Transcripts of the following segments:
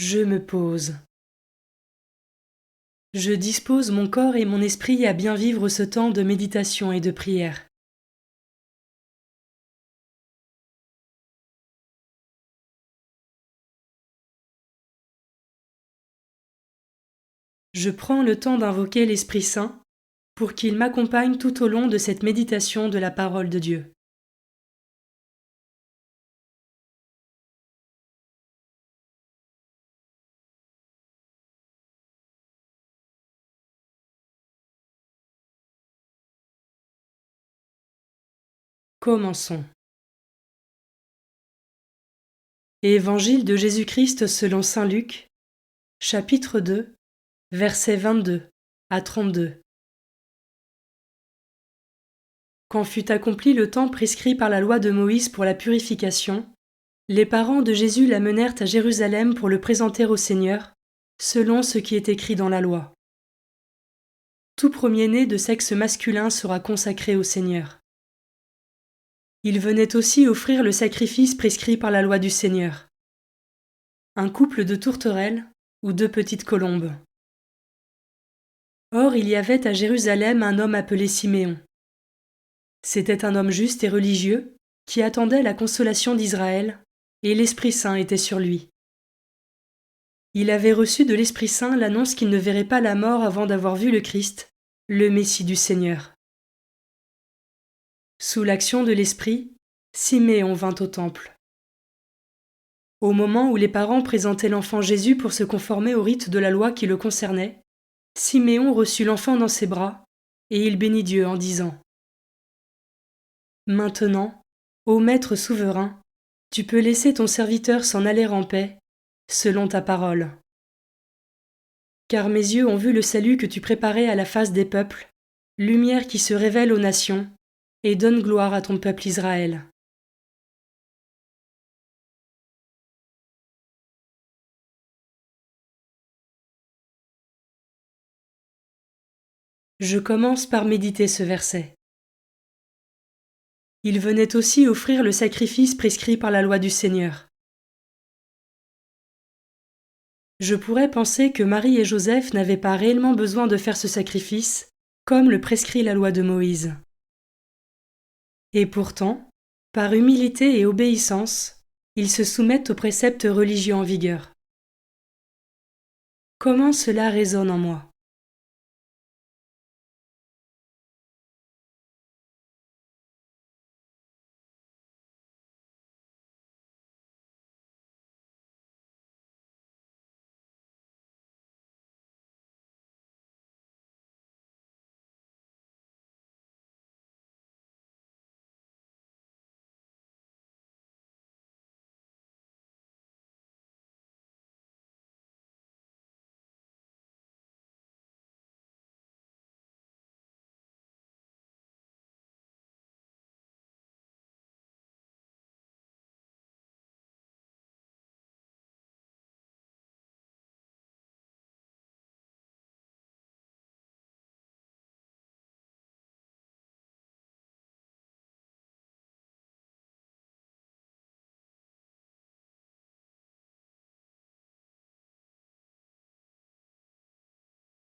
Je me pose. Je dispose mon corps et mon esprit à bien vivre ce temps de méditation et de prière. Je prends le temps d'invoquer l'Esprit Saint pour qu'il m'accompagne tout au long de cette méditation de la parole de Dieu. Commençons. Évangile de Jésus-Christ selon saint Luc, chapitre 2, versets 22 à 32. Quand fut accompli le temps prescrit par la loi de Moïse pour la purification, les parents de Jésus l'amenèrent à Jérusalem pour le présenter au Seigneur, selon ce qui est écrit dans la loi. Tout premier-né de sexe masculin sera consacré au Seigneur. Il venait aussi offrir le sacrifice prescrit par la loi du Seigneur. Un couple de tourterelles ou 2 petites colombes. Or, il y avait à Jérusalem un homme appelé Siméon. C'était un homme juste et religieux qui attendait la consolation d'Israël, et l'Esprit Saint était sur lui. Il avait reçu de l'Esprit Saint l'annonce qu'il ne verrait pas la mort avant d'avoir vu le Christ, le Messie du Seigneur. Sous l'action de l'Esprit, Siméon vint au temple. Au moment où les parents présentaient l'enfant Jésus pour se conformer au rite de la loi qui le concernait, Siméon reçut l'enfant dans ses bras, et il bénit Dieu en disant : « Maintenant, ô Maître souverain, tu peux laisser ton serviteur s'en aller en paix, selon ta parole. Car mes yeux ont vu le salut que tu préparais à la face des peuples, lumière qui se révèle aux nations, et donne gloire à ton peuple Israël. » Je commence par méditer ce verset. Il venait aussi offrir le sacrifice prescrit par la loi du Seigneur. Je pourrais penser que Marie et Joseph n'avaient pas réellement besoin de faire ce sacrifice, comme le prescrit la loi de Moïse. Et pourtant, par humilité et obéissance, ils se soumettent aux préceptes religieux en vigueur. Comment cela résonne en moi ?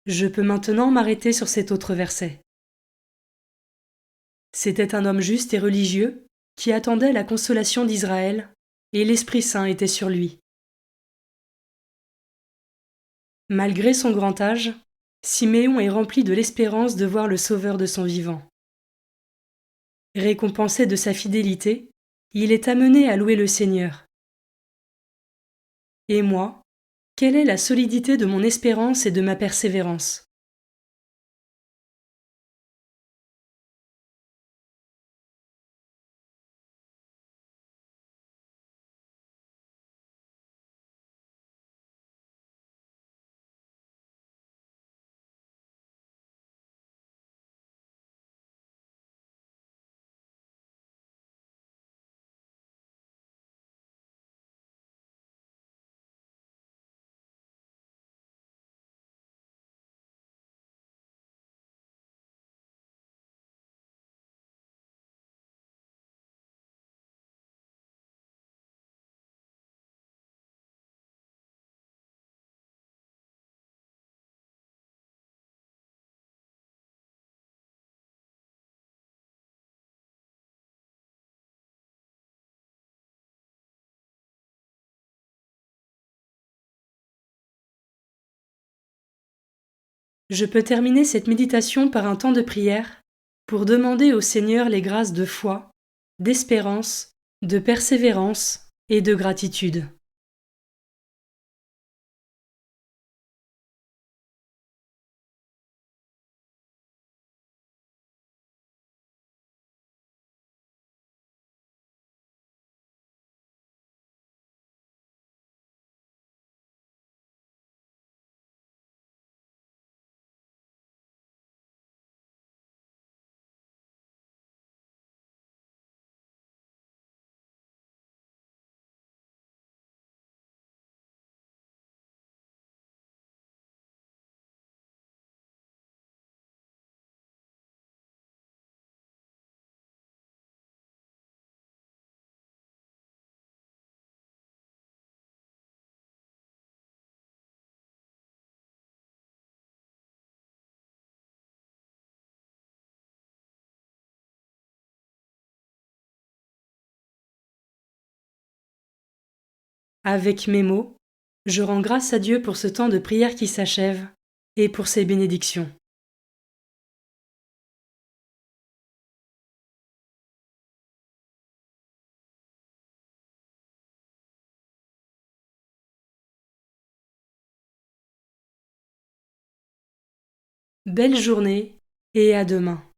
Je peux maintenant m'arrêter sur cet autre verset. C'était un homme juste et religieux qui attendait la consolation d'Israël, et l'Esprit Saint était sur lui. Malgré son grand âge, Siméon est rempli de l'espérance de voir le Sauveur de son vivant. Récompensé de sa fidélité, il est amené à louer le Seigneur. Et moi, quelle est la solidité de mon espérance et de ma persévérance ? Je peux terminer cette méditation par un temps de prière pour demander au Seigneur les grâces de foi, d'espérance, de persévérance et de gratitude. Avec mes mots, je rends grâce à Dieu pour ce temps de prière qui s'achève et pour ses bénédictions. Belle journée et à demain.